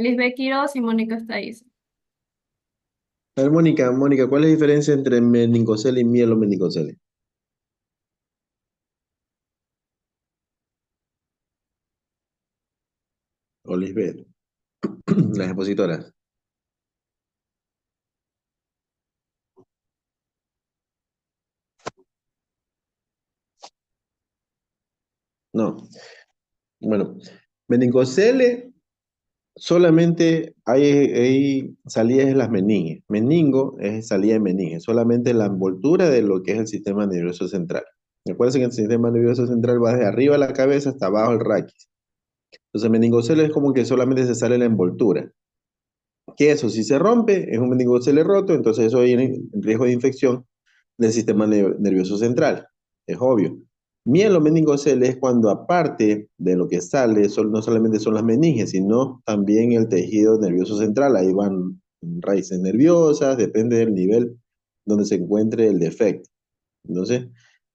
Lisbeth Quiroz y Mónica Estaiz. A ver, Mónica, ¿cuál es la diferencia entre meningocele y mielomeningocele? O Lisbeth, las expositoras. No. Bueno, meningocele solamente hay salidas de las meninges. Meningo es salida de meninges, solamente la envoltura de lo que es el sistema nervioso central. Recuerden que el sistema nervioso central va desde arriba de la cabeza hasta abajo el raquis. Entonces, meningocele es como que solamente se sale la envoltura. Que eso, si se rompe, es un meningocele roto, entonces eso viene en riesgo de infección del sistema nervioso central. Es obvio. Mielomeningocele es cuando aparte de lo que sale, no solamente son las meninges, sino también el tejido nervioso central. Ahí van raíces nerviosas, depende del nivel donde se encuentre el defecto. Entonces,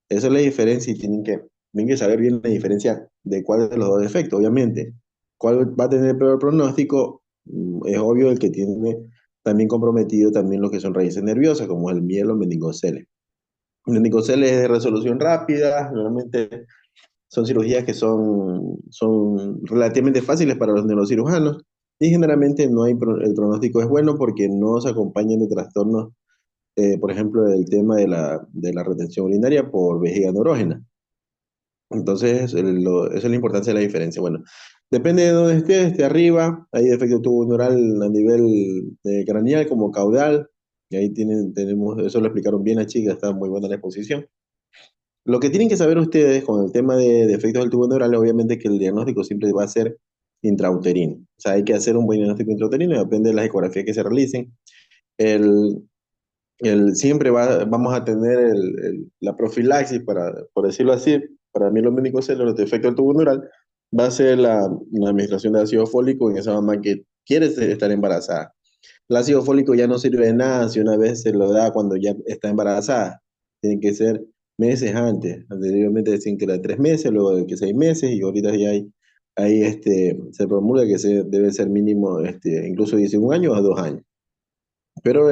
esa es la diferencia y tienen que saber bien la diferencia de cuál de los dos defectos, obviamente. ¿Cuál va a tener peor pronóstico? Es obvio el que tiene también comprometido también lo que son raíces nerviosas, como el mielo meningocele. El meningocele es de resolución rápida, normalmente son cirugías que son relativamente fáciles para los neurocirujanos y generalmente no hay, el pronóstico es bueno porque no se acompañan de trastornos, por ejemplo, el tema de la retención urinaria por vejiga neurógena. Entonces, esa es la importancia de la diferencia. Bueno, depende de dónde esté arriba, hay defecto tubo neural a nivel craneal como caudal, y ahí tenemos, eso lo explicaron bien las chicas, está muy buena la exposición. Lo que tienen que saber ustedes con el tema de defectos del tubo neural, obviamente que el diagnóstico siempre va a ser intrauterino. O sea, hay que hacer un buen diagnóstico intrauterino, depende de las ecografías que se realicen. El, siempre vamos a tener la profilaxis, por decirlo así, para mí los médicos los defectos del tubo neural, va a ser la administración de ácido fólico en esa mamá que quiere estar embarazada. El ácido fólico ya no sirve de nada si una vez se lo da cuando ya está embarazada. Tiene que ser meses antes. Anteriormente decían que era 3 meses, luego de que 6 meses, y ahorita ya se promulga que debe ser mínimo incluso 11 años a 2 años. Pero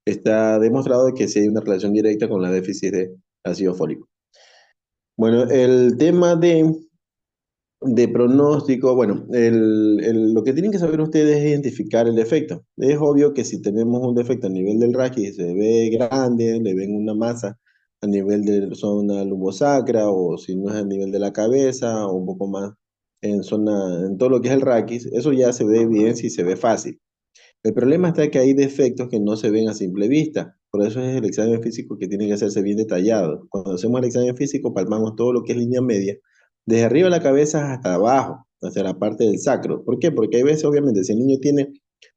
está demostrado que sí hay una relación directa con la déficit de ácido fólico. Bueno, el tema de pronóstico, bueno, lo que tienen que saber ustedes es identificar el defecto. Es obvio que si tenemos un defecto a nivel del raquis, se ve grande, le ven una masa a nivel de la zona lumbosacra, o si no es a nivel de la cabeza, o un poco más en todo lo que es el raquis, eso ya se ve bien si se ve fácil. El problema está que hay defectos que no se ven a simple vista. Por eso es el examen físico que tiene que hacerse bien detallado. Cuando hacemos el examen físico, palpamos todo lo que es línea media, desde arriba de la cabeza hasta abajo, hacia la parte del sacro. ¿Por qué? Porque hay veces, obviamente, si el niño tiene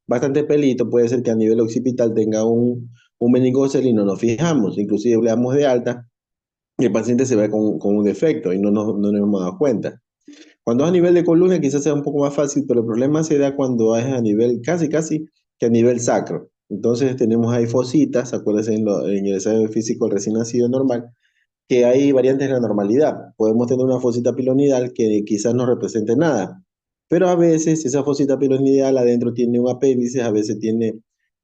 bastante pelito, puede ser que a nivel occipital tenga un meningocele y no nos fijamos. Inclusive le damos de alta y el paciente se ve con un defecto y no nos hemos dado cuenta. Cuando es a nivel de columna quizás sea un poco más fácil, pero el problema se da cuando es a nivel casi que a nivel sacro. Entonces tenemos ahí fositas, acuérdense en el examen físico del recién nacido normal, que hay variantes de la normalidad. Podemos tener una fosita pilonidal que quizás no represente nada, pero a veces esa fosita pilonidal adentro tiene un apéndice, a veces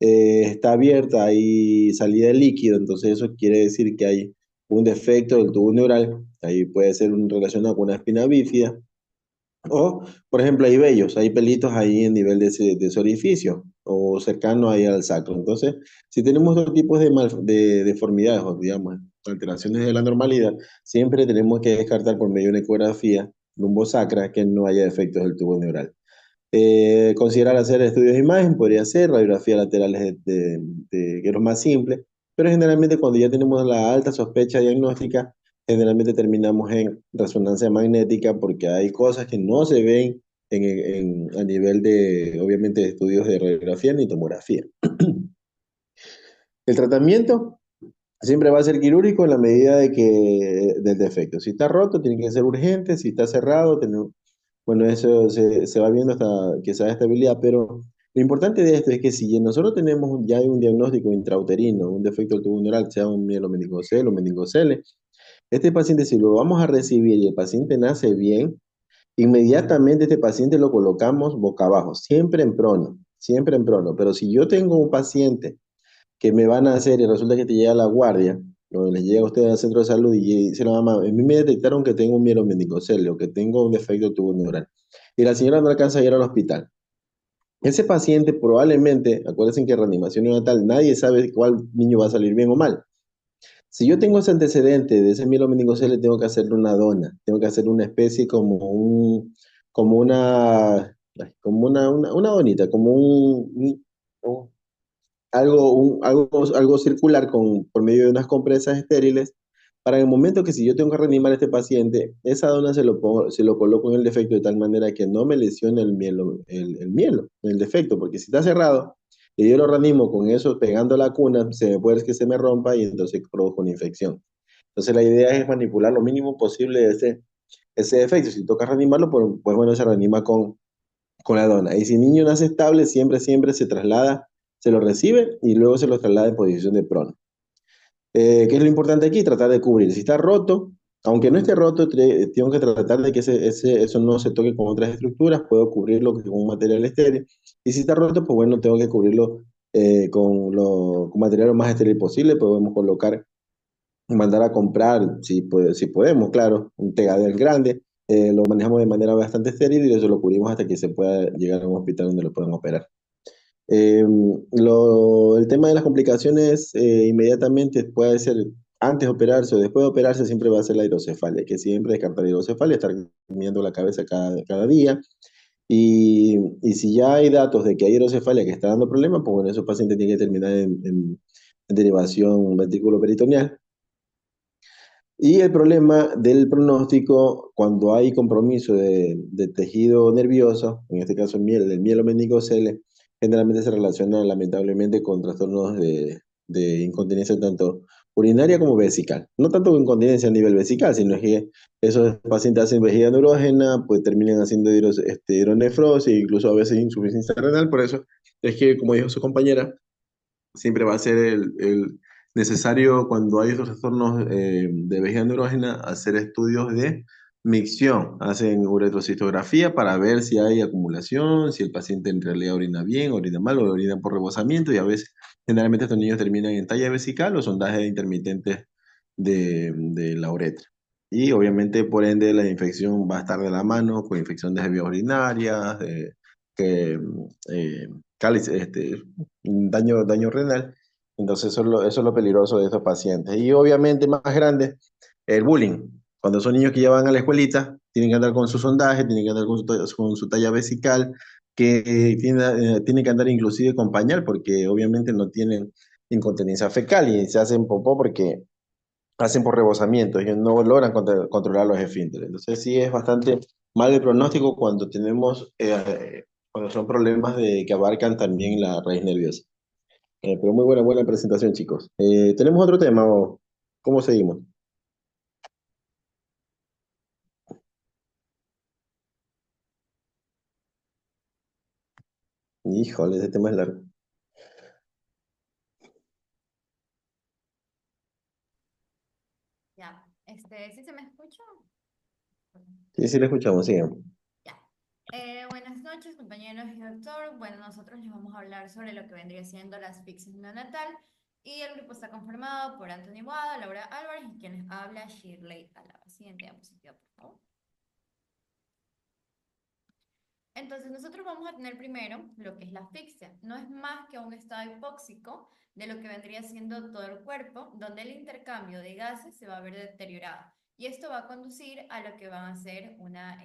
está abierta, hay salida de líquido, entonces eso quiere decir que hay un defecto del tubo neural, ahí puede ser relacionado con una espina bífida o, por ejemplo, hay vellos, hay pelitos ahí en nivel de ese orificio o cercano ahí al sacro. Entonces, si tenemos otros tipos de deformidades o, digamos, alteraciones de la normalidad, siempre tenemos que descartar por medio de una ecografía lumbosacra que no haya defectos del tubo neural. Considerar hacer estudios de imagen, podría ser radiografía laterales que es lo más simple, pero generalmente cuando ya tenemos la alta sospecha diagnóstica, generalmente terminamos en resonancia magnética porque hay cosas que no se ven a nivel de, obviamente, de estudios de radiografía ni tomografía. El tratamiento siempre va a ser quirúrgico en la medida del defecto. Si está roto, tiene que ser urgente. Si está cerrado, bueno, eso se va viendo hasta que se da estabilidad. Pero lo importante de esto es que si nosotros tenemos ya un diagnóstico intrauterino, un defecto del tubo neural, sea un mielomeningocele o meningocele, este paciente, si lo vamos a recibir y el paciente nace bien, Inmediatamente este paciente lo colocamos boca abajo, siempre en prono. Pero si yo tengo un paciente que me van a hacer y resulta que te llega la guardia, o les llega a usted al centro de salud y dice la mamá, a mí me detectaron que tengo un mielomeningocele o que tengo un defecto tubo neural. Y la señora no alcanza a ir al hospital. Ese paciente probablemente, acuérdense que en reanimación neonatal nadie sabe cuál niño va a salir bien o mal. Si yo tengo ese antecedente de ese mielomeningocele, tengo que hacerle una dona, tengo que hacerle una especie como una donita, como algo circular por medio de unas compresas estériles, para el momento que si yo tengo que reanimar a este paciente, esa dona se lo coloco en el defecto de tal manera que no me lesione el defecto, porque si está cerrado y yo lo reanimo con eso pegando la cuna, se me puede que se me rompa y entonces produjo una infección. Entonces la idea es manipular lo mínimo posible ese defecto. Si toca reanimarlo, pues bueno, se reanima con la dona. Y si el niño nace estable, siempre se traslada, se lo recibe y luego se lo traslada en posición de prono. ¿Qué es lo importante aquí? Tratar de cubrir. Si está roto, aunque no esté roto, tengo que tratar de que eso no se toque con otras estructuras, puedo cubrirlo con un material estéril. Y si está roto, pues bueno, tengo que cubrirlo con material lo más estéril posible. Podemos colocar, mandar a comprar, si podemos, claro, un tegadel grande. Lo manejamos de manera bastante estéril y eso lo cubrimos hasta que se pueda llegar a un hospital donde lo puedan operar. El tema de las complicaciones inmediatamente puede ser antes de operarse o después de operarse, siempre va a ser la hidrocefalia, que siempre descartar la hidrocefalia, estar midiendo la cabeza cada día. Y si ya hay datos de que hay hidrocefalia que está dando problemas, pues bueno, esos pacientes tienen que terminar en derivación ventriculoperitoneal. Y el problema del pronóstico, cuando hay compromiso de tejido nervioso, en este caso el mielomeningocele, generalmente se relaciona lamentablemente con trastornos de incontinencia tanto urinaria como vesical. No tanto incontinencia a nivel vesical, sino que esos pacientes hacen vejiga neurógena, pues terminan haciendo hidronefrosis, incluso a veces insuficiencia renal. Por eso es que, como dijo su compañera, siempre va a ser el necesario cuando hay estos trastornos de vejiga neurógena hacer estudios de micción. Hacen uretrocistografía para ver si hay acumulación, si el paciente en realidad orina bien, orina mal o orina por rebosamiento y a veces generalmente estos niños terminan en talla vesical o sondajes intermitentes de la uretra. Y obviamente por ende la infección va a estar de la mano con infección de vías urinarias, que, eh, daño renal. Entonces eso es lo peligroso de estos pacientes. Y obviamente más grande, el bullying. Cuando son niños que ya van a la escuelita, tienen que andar con su sondaje, tienen que andar con su talla vesical, que tienen que andar inclusive con pañal porque obviamente no tienen incontinencia fecal y se hacen popó porque hacen por rebosamiento, ellos no logran controlar los esfínteres. Entonces sí es bastante mal el pronóstico cuando son problemas que abarcan también la raíz nerviosa. Pero muy buena presentación, chicos. ¿Tenemos otro tema o cómo seguimos? Híjole, ese tema es largo. Ya, ¿sí se me escucha? Sí, sí, lo escuchamos, sigamos. Ya. Buenas noches, compañeros y doctor. Bueno, nosotros les vamos a hablar sobre lo que vendría siendo la asfixia neonatal y el grupo está conformado por Anthony Boada, Laura Álvarez y quien les habla, Shirley Alaba. Siguiente diapositiva, por favor. Entonces, nosotros vamos a tener primero lo que es la asfixia. No es más que un estado hipóxico de lo que vendría siendo todo el cuerpo, donde el intercambio de gases se va a ver deteriorado. Y esto va a conducir a lo que van a ser una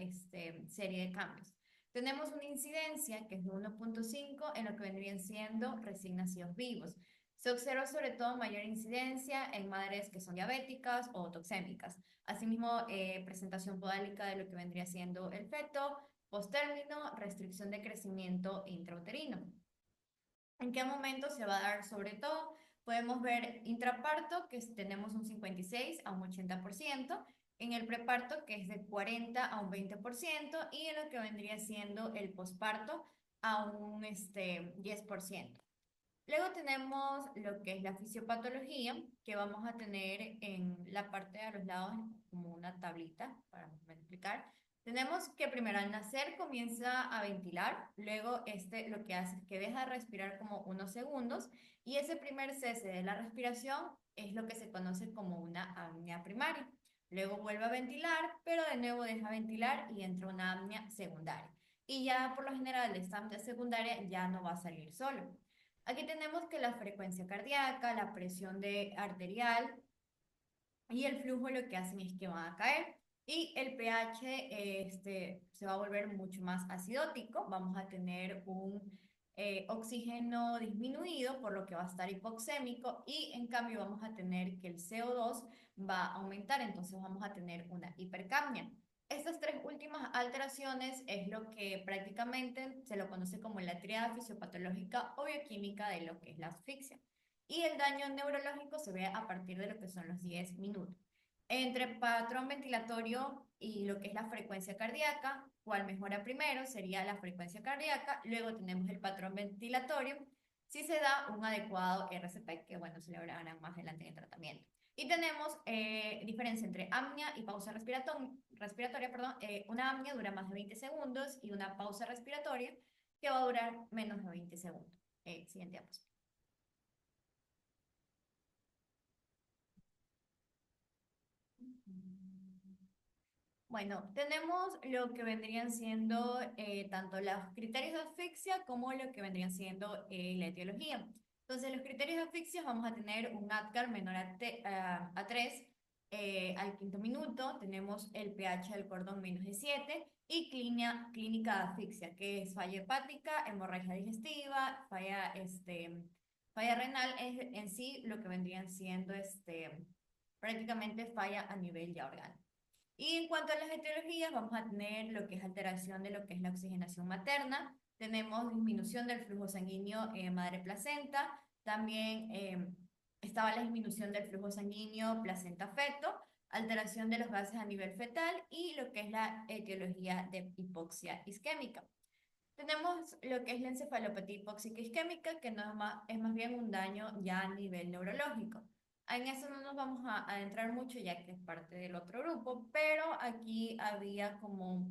serie de cambios. Tenemos una incidencia que es de 1.5 en lo que vendrían siendo recién nacidos vivos. Se observa sobre todo mayor incidencia en madres que son diabéticas o toxémicas. Asimismo, presentación podálica de lo que vendría siendo el feto, postérmino, restricción de crecimiento intrauterino. ¿En qué momento se va a dar sobre todo? Podemos ver intraparto, que tenemos un 56 a un 80%, en el preparto, que es de 40 a un 20%, y en lo que vendría siendo el posparto a un 10%. Luego tenemos lo que es la fisiopatología, que vamos a tener en la parte de los lados como una tablita, para explicar. Tenemos que primero al nacer comienza a ventilar, luego lo que hace es que deja de respirar como unos segundos y ese primer cese de la respiración es lo que se conoce como una apnea primaria. Luego vuelve a ventilar, pero de nuevo deja ventilar y entra una apnea secundaria. Y ya por lo general esta apnea secundaria ya no va a salir solo. Aquí tenemos que la frecuencia cardíaca, la presión arterial y el flujo lo que hacen es que van a caer y el pH se va a volver mucho más acidótico. Vamos a tener un oxígeno disminuido, por lo que va a estar hipoxémico y en cambio vamos a tener que el CO2 va a aumentar, entonces vamos a tener una hipercapnia. Estas tres últimas alteraciones es lo que prácticamente se lo conoce como la triada fisiopatológica o bioquímica de lo que es la asfixia. Y el daño neurológico se ve a partir de lo que son los 10 minutos. Entre patrón ventilatorio y lo que es la frecuencia cardíaca, ¿cuál mejora primero? Sería la frecuencia cardíaca. Luego tenemos el patrón ventilatorio, si se da un adecuado RCP, que bueno, se le hablarán más adelante en el tratamiento. Y tenemos diferencia entre apnea y pausa respiratoria. Una apnea dura más de 20 segundos y una pausa respiratoria que va a durar menos de 20 segundos. Siguiente diapositiva. Bueno, tenemos lo que vendrían siendo tanto los criterios de asfixia como lo que vendrían siendo la etiología. Entonces, los criterios de asfixia vamos a tener un ADCAR menor a 3 al quinto minuto, tenemos el pH del cordón menos de 7 y clínica de asfixia, que es falla hepática, hemorragia digestiva, falla renal, es en sí lo que vendrían siendo prácticamente falla a nivel ya orgánico. Y en cuanto a las etiologías, vamos a tener lo que es alteración de lo que es la oxigenación materna, tenemos disminución del flujo sanguíneo madre-placenta, también estaba la disminución del flujo sanguíneo placenta-feto, alteración de los gases a nivel fetal y lo que es la etiología de hipoxia isquémica. Tenemos lo que es la encefalopatía hipóxica isquémica, que no es más bien un daño ya a nivel neurológico. En eso no nos vamos a adentrar mucho ya que es parte del otro grupo, pero aquí había como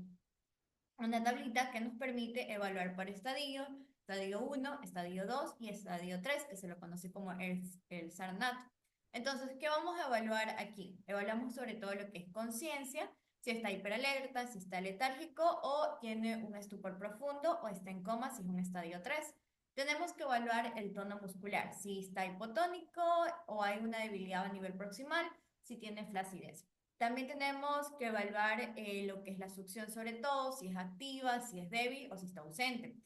una tablita que nos permite evaluar por estadio, estadio 1, estadio 2 y estadio 3, que se lo conoce como el SARNAT. Entonces, ¿qué vamos a evaluar aquí? Evaluamos sobre todo lo que es conciencia, si está hiperalerta, si está letárgico o tiene un estupor profundo o está en coma si es un estadio 3. Tenemos que evaluar el tono muscular, si está hipotónico o hay una debilidad a nivel proximal, si tiene flacidez. También tenemos que evaluar lo que es la succión sobre todo, si es activa, si es débil o si está ausente.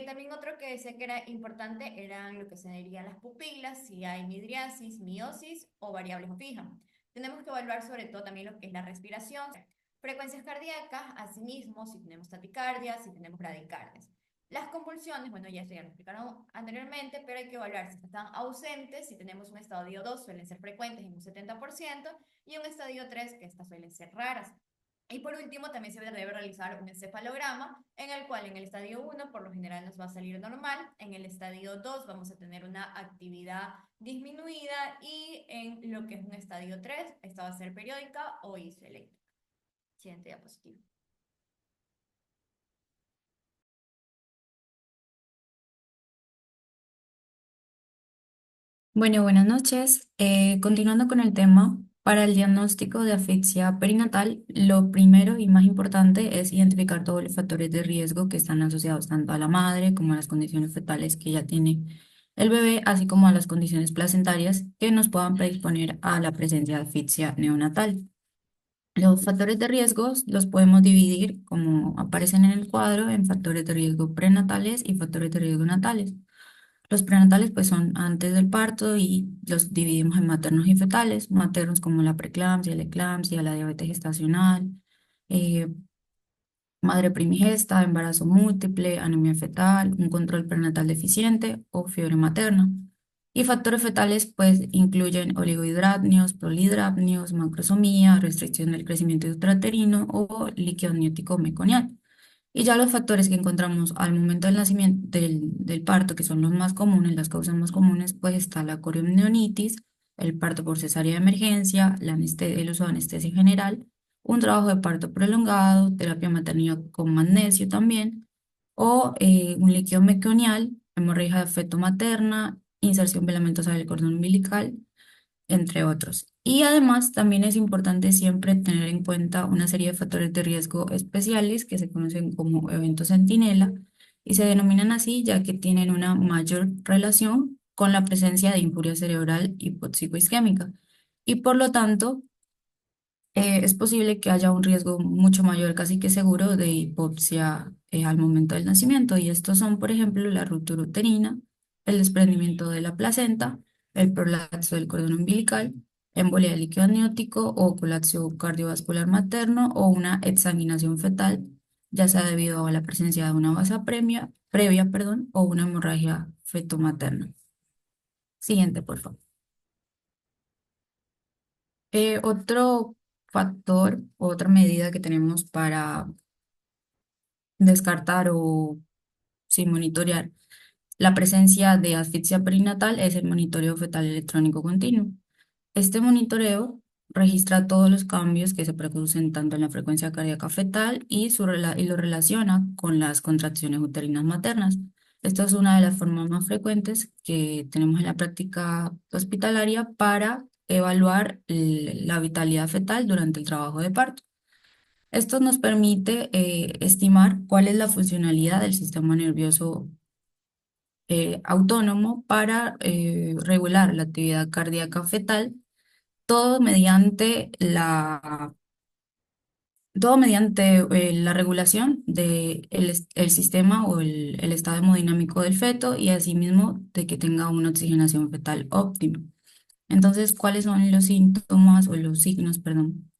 También otro que decía que era importante eran lo que se dirían las pupilas, si hay midriasis, miosis o variables o fijas. Tenemos que evaluar sobre todo también lo que es la respiración, frecuencias cardíacas, asimismo si tenemos taquicardia, si tenemos bradicardias. Las convulsiones, bueno, ya esto ya lo explicaron anteriormente, pero hay que evaluar si están ausentes, si tenemos un estadio 2 suelen ser frecuentes en un 70% y un estadio 3 que estas suelen ser raras. Y por último, también se debe realizar un encefalograma, en el cual en el estadio 1 por lo general nos va a salir normal, en el estadio 2 vamos a tener una actividad disminuida y en lo que es un estadio 3, esta va a ser periódica o isoeléctrica. Siguiente diapositiva. Bueno, buenas noches. Continuando con el tema, para el diagnóstico de asfixia perinatal, lo primero y más importante es identificar todos los factores de riesgo que están asociados tanto a la madre como a las condiciones fetales que ya tiene el bebé, así como a las condiciones placentarias que nos puedan predisponer a la presencia de asfixia neonatal. Los factores de riesgo los podemos dividir, como aparecen en el cuadro, en factores de riesgo prenatales y factores de riesgo natales. Los prenatales pues son antes del parto y los dividimos en maternos y fetales. Maternos como la preeclampsia, la eclampsia, la diabetes gestacional, eh, madre primigesta, embarazo múltiple, anemia fetal, un control prenatal deficiente o fiebre materna. Y factores fetales pues incluyen oligohidratnios, prolidratnios, macrosomía, restricción del crecimiento intrauterino o líquido amniótico meconial. Y ya los factores que encontramos al momento del nacimiento del parto, que son los más comunes, las causas más comunes, pues está la coriomnionitis, el parto por cesárea de emergencia, el uso de anestesia general un trabajo de parto prolongado, terapia materna con magnesio también, o un líquido meconial, hemorragia de feto materna, inserción filamentosa del cordón umbilical, entre otros. Y además también es importante siempre tener en cuenta una serie de factores de riesgo especiales que se conocen como eventos centinela y se denominan así ya que tienen una mayor relación con la presencia de injuria cerebral hipóxico-isquémica y por lo tanto es posible que haya un riesgo mucho mayor, casi que seguro, de hipoxia al momento del nacimiento. Y estos son, por ejemplo, la ruptura uterina, el desprendimiento de la placenta, el prolapso del cordón umbilical, embolia del líquido amniótico o colapso cardiovascular materno o una exsanguinación fetal, ya sea debido a la presencia de una vasa previa, perdón, o una hemorragia fetomaterna. Siguiente, por favor. Otro factor, otra medida que tenemos para descartar o sin monitorear la presencia de asfixia perinatal es el monitoreo fetal electrónico continuo. Este monitoreo registra todos los cambios que se producen tanto en la frecuencia cardíaca fetal y lo relaciona con las contracciones uterinas maternas. Esta es una de las formas más frecuentes que tenemos en la práctica hospitalaria para evaluar la vitalidad fetal durante el trabajo de parto. Esto nos permite estimar cuál es la funcionalidad del sistema nervioso autónomo para regular la actividad cardíaca fetal, todo mediante la regulación del el sistema o el estado hemodinámico del feto y asimismo de que tenga una oxigenación fetal óptima. Entonces, ¿cuáles son los síntomas o los signos, perdón,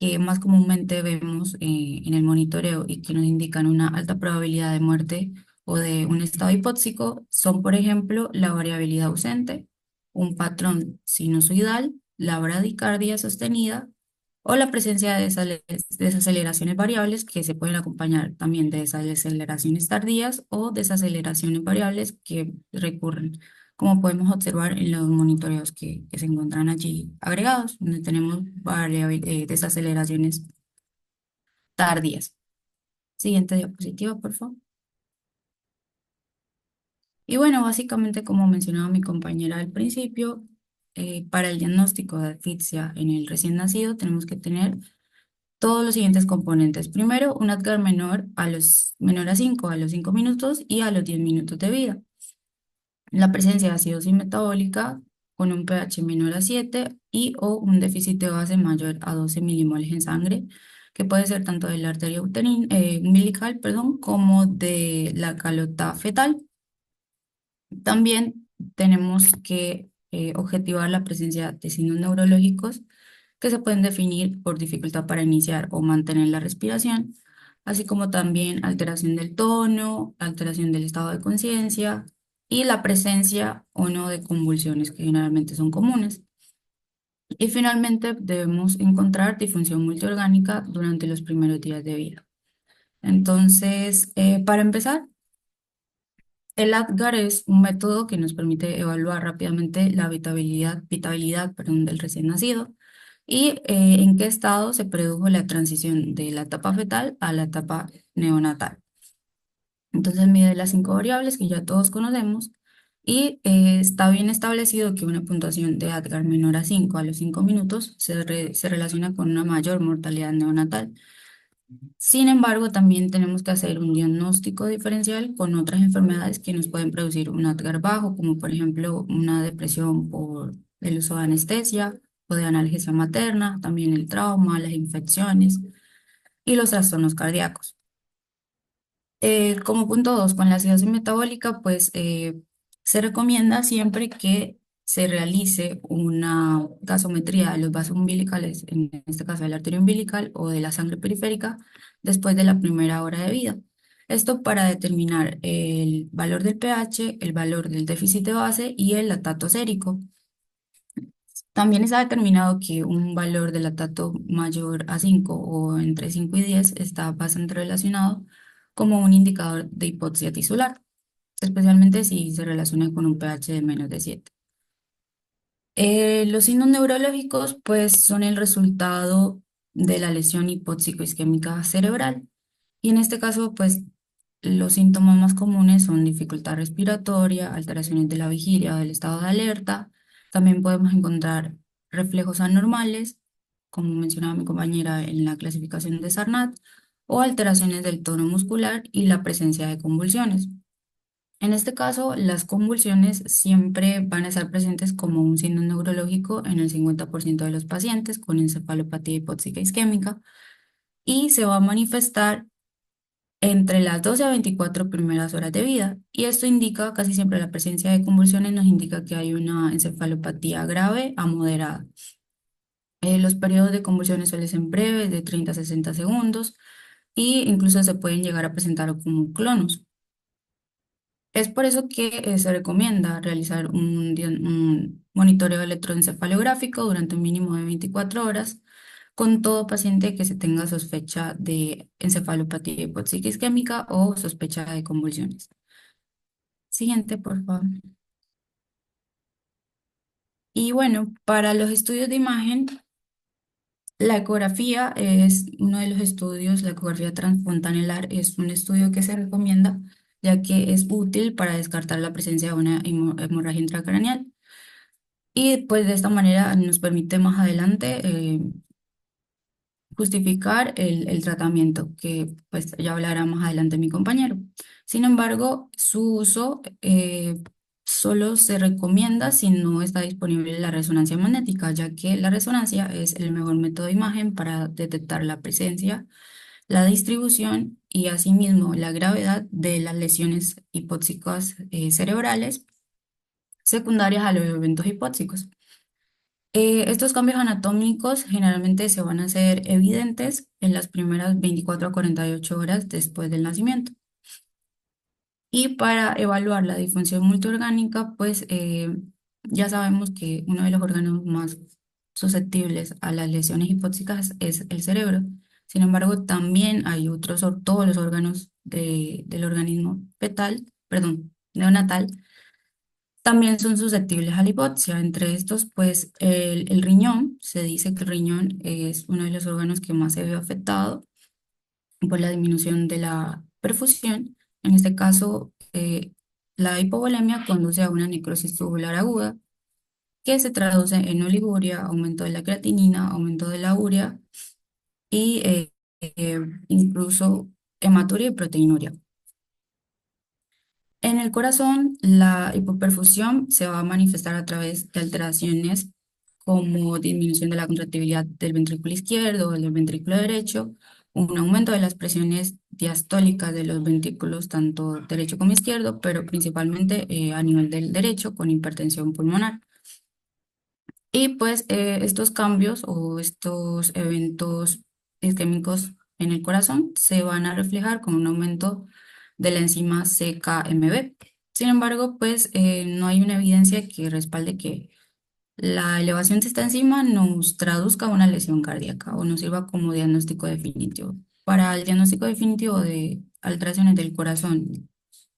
que más comúnmente vemos en el monitoreo y que nos indican una alta probabilidad de muerte o de un estado hipóxico? Son, por ejemplo, la variabilidad ausente, un patrón sinusoidal, la bradicardia sostenida o la presencia de desaceleraciones variables que se pueden acompañar también de desaceleraciones tardías o desaceleraciones variables que recurren, como podemos observar en los monitoreos que se encuentran allí agregados, donde tenemos desaceleraciones tardías. Siguiente diapositiva, por favor. Y bueno, básicamente, como mencionaba mi compañera al principio, para el diagnóstico de asfixia en el recién nacido tenemos que tener todos los siguientes componentes. Primero, un Apgar menor a 5 a los 5 minutos y a los 10 minutos de vida. La presencia de acidosis metabólica con un pH menor a 7 y o un déficit de base mayor a 12 milimoles en sangre, que puede ser tanto de la arteria umbilical, perdón, como de la calota fetal. También tenemos que objetivar la presencia de signos neurológicos que se pueden definir por dificultad para iniciar o mantener la respiración, así como también alteración del tono, alteración del estado de conciencia y la presencia o no de convulsiones que generalmente son comunes. Y finalmente debemos encontrar disfunción multiorgánica durante los primeros días de vida. Entonces, para empezar, el ADGAR es un método que nos permite evaluar rápidamente la vitabilidad, perdón, del recién nacido y en qué estado se produjo la transición de la etapa fetal a la etapa neonatal. Entonces mide las 5 variables que ya todos conocemos y está bien establecido que una puntuación de ADGAR menor a 5 a los 5 minutos se relaciona con una mayor mortalidad neonatal. Sin embargo, también tenemos que hacer un diagnóstico diferencial con otras enfermedades que nos pueden producir un Apgar bajo, como por ejemplo una depresión por el uso de anestesia o de analgesia materna, también el trauma, las infecciones y los trastornos cardíacos. Como punto 2, con la acidosis metabólica, pues se recomienda siempre que se realice una gasometría de los vasos umbilicales, en este caso de la arteria umbilical o de la sangre periférica, después de la primera hora de vida. Esto para determinar el valor del pH, el valor del déficit de base y el lactato sérico. También está determinado que un valor de lactato mayor a 5 o entre 5 y 10 está bastante relacionado como un indicador de hipoxia tisular, especialmente si se relaciona con un pH de menos de 7. Los signos neurológicos pues son el resultado de la lesión hipóxico-isquémica cerebral. Y en este caso, pues los síntomas más comunes son dificultad respiratoria, alteraciones de la vigilia o del estado de alerta. También podemos encontrar reflejos anormales, como mencionaba mi compañera en la clasificación de Sarnat, o alteraciones del tono muscular y la presencia de convulsiones. En este caso, las convulsiones siempre van a estar presentes como un signo neurológico en el 50% de los pacientes con encefalopatía hipóxica isquémica y se va a manifestar entre las 12 a 24 primeras horas de vida. Y esto indica, casi siempre la presencia de convulsiones nos indica que hay una encefalopatía grave a moderada. Los periodos de convulsiones suelen ser breves, de 30 a 60 segundos, e incluso se pueden llegar a presentar como clonos. Es por eso que se recomienda realizar un monitoreo electroencefalográfico durante un mínimo de 24 horas con todo paciente que se tenga sospecha de encefalopatía hipóxica isquémica o sospecha de convulsiones. Siguiente, por favor. Y bueno, para los estudios de imagen, la ecografía es uno de los estudios, la ecografía transfontanelar es un estudio que se recomienda ya que es útil para descartar la presencia de una hemorragia intracraneal. Y pues de esta manera nos permite más adelante justificar el tratamiento, que pues ya hablará más adelante mi compañero. Sin embargo, su uso solo se recomienda si no está disponible la resonancia magnética, ya que la resonancia es el mejor método de imagen para detectar la presencia, la distribución y asimismo la gravedad de las lesiones hipóxicas cerebrales secundarias a los eventos hipóxicos. Estos cambios anatómicos generalmente se van a hacer evidentes en las primeras 24 a 48 horas después del nacimiento. Y para evaluar la disfunción multiorgánica, pues ya sabemos que uno de los órganos más susceptibles a las lesiones hipóxicas es el cerebro. Sin embargo, también hay todos los órganos del organismo fetal, perdón, neonatal, también son susceptibles a la hipoxia. Entre estos, pues el riñón, se dice que el riñón es uno de los órganos que más se ve afectado por la disminución de la perfusión. En este caso, la hipovolemia conduce a una necrosis tubular aguda que se traduce en oliguria, aumento de la creatinina, aumento de la urea y incluso hematuria y proteinuria. En el corazón, la hipoperfusión se va a manifestar a través de alteraciones como disminución de la contractibilidad del ventrículo izquierdo o del ventrículo derecho, un aumento de las presiones diastólicas de los ventrículos, tanto derecho como izquierdo, pero principalmente a nivel del derecho con hipertensión pulmonar. Y pues estos cambios o estos eventos isquémicos en el corazón se van a reflejar con un aumento de la enzima CKMB. Sin embargo, pues no hay una evidencia que respalde que la elevación de esta enzima nos traduzca una lesión cardíaca o nos sirva como diagnóstico definitivo. Para el diagnóstico definitivo de alteraciones del corazón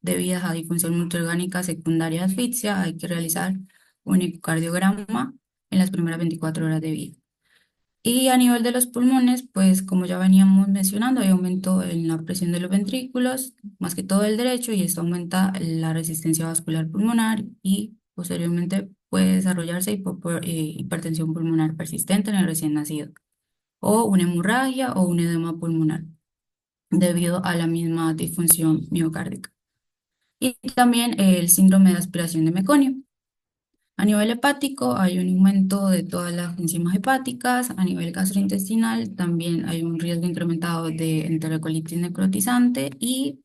debidas a disfunción multiorgánica secundaria de asfixia, hay que realizar un ecocardiograma en las primeras 24 horas de vida. Y a nivel de los pulmones, pues como ya veníamos mencionando, hay aumento en la presión de los ventrículos, más que todo el derecho, y esto aumenta la resistencia vascular pulmonar y posteriormente puede desarrollarse hipertensión pulmonar persistente en el recién nacido, o una hemorragia o un edema pulmonar, debido a la misma disfunción miocárdica. Y también el síndrome de aspiración de meconio. A nivel hepático hay un aumento de todas las enzimas hepáticas. A nivel gastrointestinal también hay un riesgo incrementado de enterocolitis necrotizante y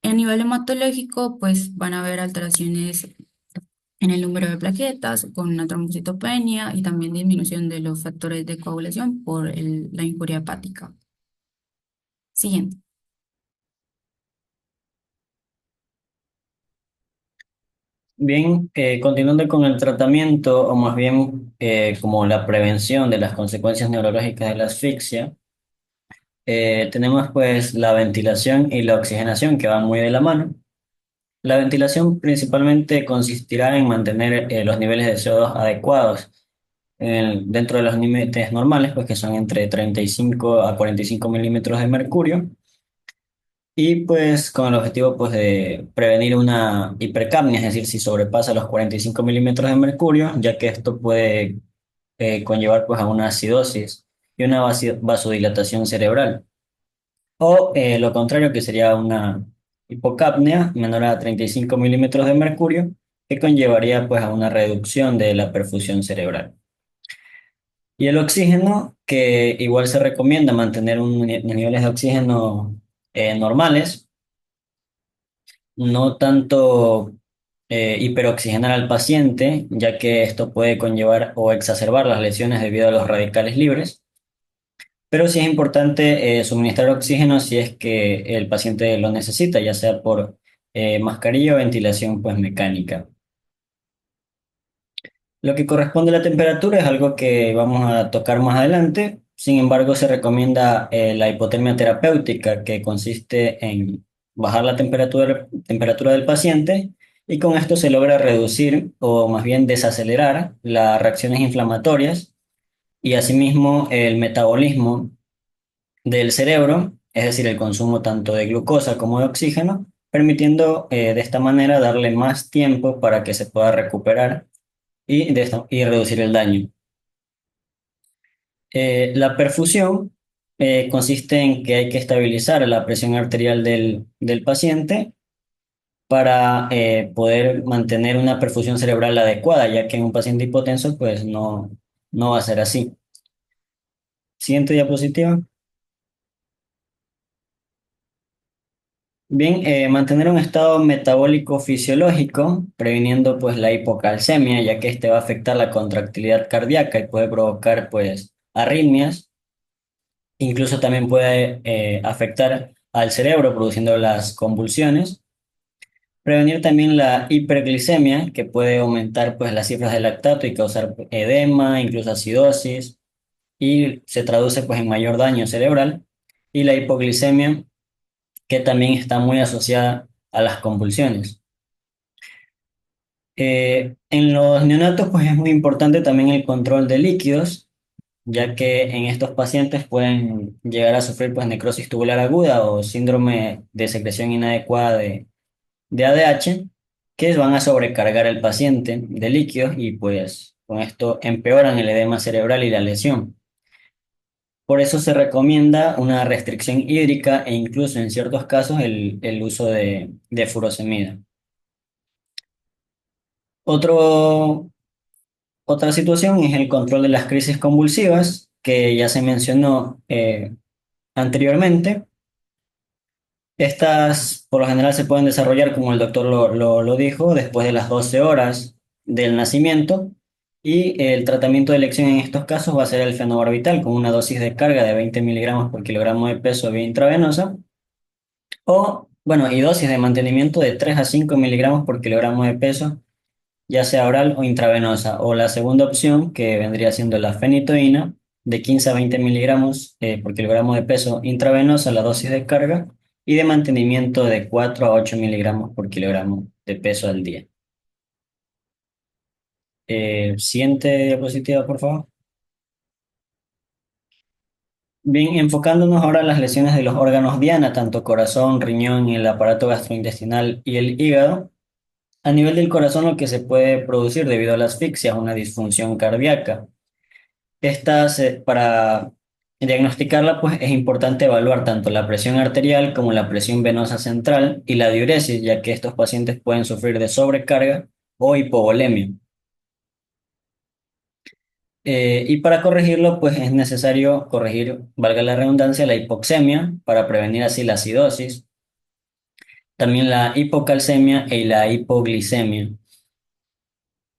a nivel hematológico pues van a haber alteraciones en el número de plaquetas con una trombocitopenia y también disminución de los factores de coagulación por la injuria hepática. Siguiente. Bien, continuando con el tratamiento, o más bien como la prevención de las consecuencias neurológicas de la asfixia, tenemos pues la ventilación y la oxigenación que van muy de la mano. La ventilación principalmente consistirá en mantener los niveles de CO2 adecuados dentro de los límites normales, pues que son entre 35 a 45 milímetros de mercurio. Y pues con el objetivo pues de prevenir una hipercapnia, es decir, si sobrepasa los 45 milímetros de mercurio, ya que esto puede conllevar pues a una acidosis y una vasodilatación cerebral. O lo contrario, que sería una hipocapnia menor a 35 milímetros de mercurio, que conllevaría pues a una reducción de la perfusión cerebral. Y el oxígeno, que igual se recomienda mantener niveles de oxígeno normales, no tanto hiperoxigenar al paciente, ya que esto puede conllevar o exacerbar las lesiones debido a los radicales libres. Pero sí es importante suministrar oxígeno si es que el paciente lo necesita, ya sea por mascarilla o ventilación pues, mecánica. Lo que corresponde a la temperatura es algo que vamos a tocar más adelante. Sin embargo, se recomienda la hipotermia terapéutica, que consiste en bajar la temperatura del paciente y con esto se logra reducir o más bien desacelerar las reacciones inflamatorias y asimismo el metabolismo del cerebro, es decir, el consumo tanto de glucosa como de oxígeno, permitiendo de esta manera darle más tiempo para que se pueda recuperar y reducir el daño. La perfusión consiste en que hay que estabilizar la presión arterial del paciente para poder mantener una perfusión cerebral adecuada, ya que en un paciente hipotenso pues no va a ser así. Siguiente diapositiva. Bien, mantener un estado metabólico fisiológico, previniendo pues la hipocalcemia, ya que este va a afectar la contractilidad cardíaca y puede provocar pues arritmias. Incluso también puede afectar al cerebro produciendo las convulsiones. Prevenir también la hiperglicemia, que puede aumentar pues las cifras de lactato y causar edema, incluso acidosis, y se traduce pues en mayor daño cerebral. Y la hipoglicemia, que también está muy asociada a las convulsiones. En los neonatos pues es muy importante también el control de líquidos, ya que en estos pacientes pueden llegar a sufrir pues necrosis tubular aguda o síndrome de secreción inadecuada de ADH, que van a sobrecargar al paciente de líquidos y pues con esto empeoran el edema cerebral y la lesión. Por eso se recomienda una restricción hídrica e incluso en ciertos casos el uso de furosemida. Otro, Otra situación es el control de las crisis convulsivas, que ya se mencionó anteriormente. Estas por lo general se pueden desarrollar, como el doctor lo dijo, después de las 12 horas del nacimiento y el tratamiento de elección en estos casos va a ser el fenobarbital con una dosis de carga de 20 miligramos por kilogramo de peso vía intravenosa o, bueno, y dosis de mantenimiento de 3 a 5 miligramos por kilogramo de peso, ya sea oral o intravenosa, o la segunda opción que vendría siendo la fenitoína de 15 a 20 miligramos por kilogramo de peso intravenosa, la dosis de carga, y de mantenimiento de 4 a 8 miligramos por kilogramo de peso al día. Siguiente diapositiva, por favor. Bien, enfocándonos ahora en las lesiones de los órganos diana, tanto corazón, riñón, el aparato gastrointestinal y el hígado. A nivel del corazón, lo que se puede producir debido a la asfixia es una disfunción cardíaca. Para diagnosticarla, pues es importante evaluar tanto la presión arterial como la presión venosa central y la diuresis, ya que estos pacientes pueden sufrir de sobrecarga o hipovolemia. Y para corregirlo, pues es necesario corregir, valga la redundancia, la hipoxemia para prevenir así la acidosis, también la hipocalcemia y la hipoglicemia,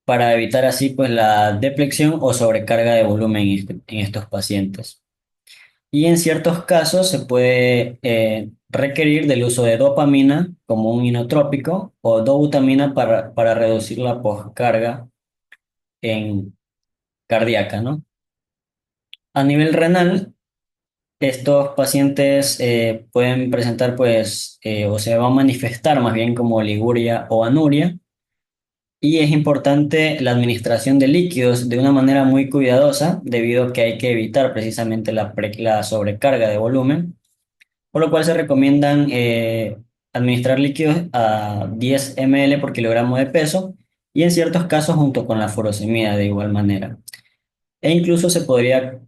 para evitar así pues la depleción o sobrecarga de volumen en estos pacientes. Y en ciertos casos se puede requerir del uso de dopamina como un inotrópico o dobutamina para reducir la poscarga en cardíaca, ¿no? A nivel renal, estos pacientes pueden presentar pues o se van a manifestar más bien como oliguria o anuria Y es importante la administración de líquidos de una manera muy cuidadosa, debido a que hay que evitar precisamente la sobrecarga de volumen, por lo cual se recomiendan administrar líquidos a 10 ml por kilogramo de peso y en ciertos casos junto con la furosemida de igual manera. E incluso se podría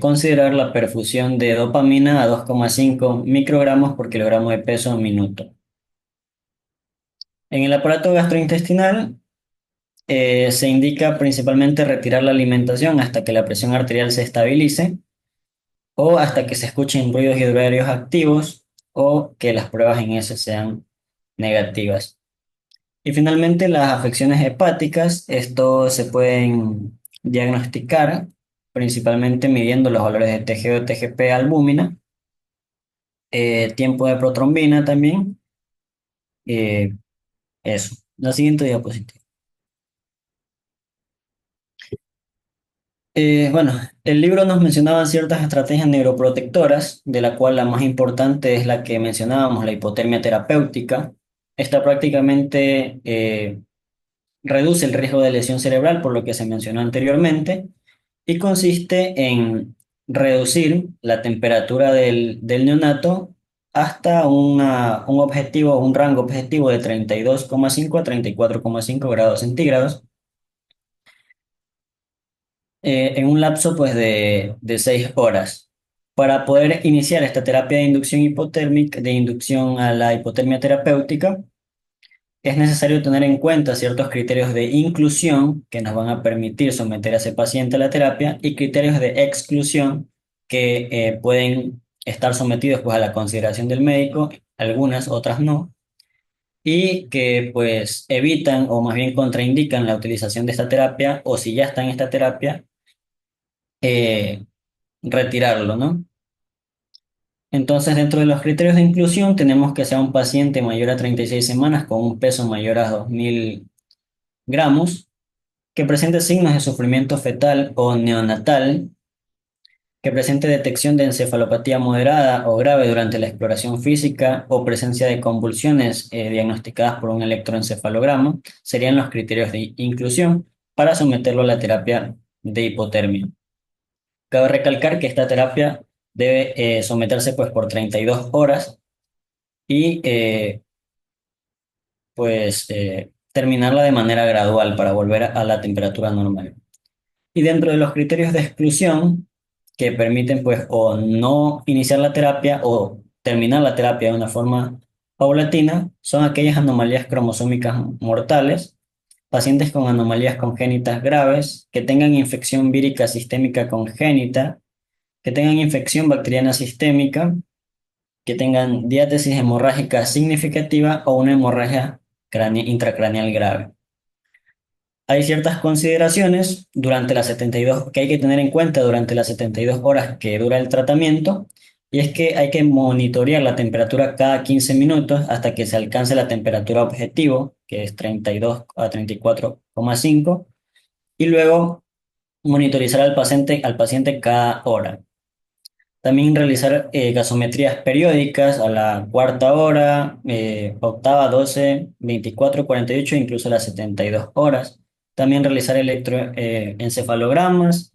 considerar la perfusión de dopamina a 2,5 microgramos por kilogramo de peso en minuto. En el aparato gastrointestinal se indica principalmente retirar la alimentación hasta que la presión arterial se estabilice o hasta que se escuchen ruidos hidroaéreos activos o que las pruebas en ese sean negativas. Y finalmente las afecciones hepáticas, esto se pueden diagnosticar principalmente midiendo los valores de TGO, TGP, albúmina, tiempo de protrombina también, eh, eso. La siguiente diapositiva. Bueno, el libro nos mencionaba ciertas estrategias neuroprotectoras, de la cual la más importante es la que mencionábamos, la hipotermia terapéutica. Esta prácticamente reduce el riesgo de lesión cerebral, por lo que se mencionó anteriormente, y consiste en reducir la temperatura del neonato hasta un objetivo, un rango objetivo de 32,5 a 34,5 grados centígrados en un lapso pues de 6 horas. Para poder iniciar esta terapia de inducción hipotérmica, de inducción a la hipotermia terapéutica, es necesario tener en cuenta ciertos criterios de inclusión que nos van a permitir someter a ese paciente a la terapia y criterios de exclusión que pueden estar sometidos pues a la consideración del médico, algunas, otras no, y que pues evitan o más bien contraindican la utilización de esta terapia o si ya está en esta terapia, eh, retirarlo, ¿no? Entonces, dentro de los criterios de inclusión tenemos que sea un paciente mayor a 36 semanas con un peso mayor a 2.000 gramos, que presente signos de sufrimiento fetal o neonatal, que presente detección de encefalopatía moderada o grave durante la exploración física o presencia de convulsiones diagnosticadas por un electroencefalograma, serían los criterios de inclusión para someterlo a la terapia de hipotermia. Cabe recalcar que esta terapia debe someterse pues por 32 horas y terminarla de manera gradual para volver a la temperatura normal. Y dentro de los criterios de exclusión que permiten pues o no iniciar la terapia o terminar la terapia de una forma paulatina son aquellas anomalías cromosómicas mortales, pacientes con anomalías congénitas graves, que tengan infección vírica sistémica congénita, que tengan infección bacteriana sistémica, que tengan diátesis hemorrágica significativa o una hemorragia intracraneal grave. Hay ciertas consideraciones durante las 72 que hay que tener en cuenta durante las 72 horas que dura el tratamiento, y es que hay que monitorear la temperatura cada 15 minutos hasta que se alcance la temperatura objetivo, que es 32 a 34,5, y luego monitorizar al paciente cada hora. También realizar gasometrías periódicas a la cuarta hora, octava, 12, 24, 48, incluso las 72 horas. También realizar electroencefalogramas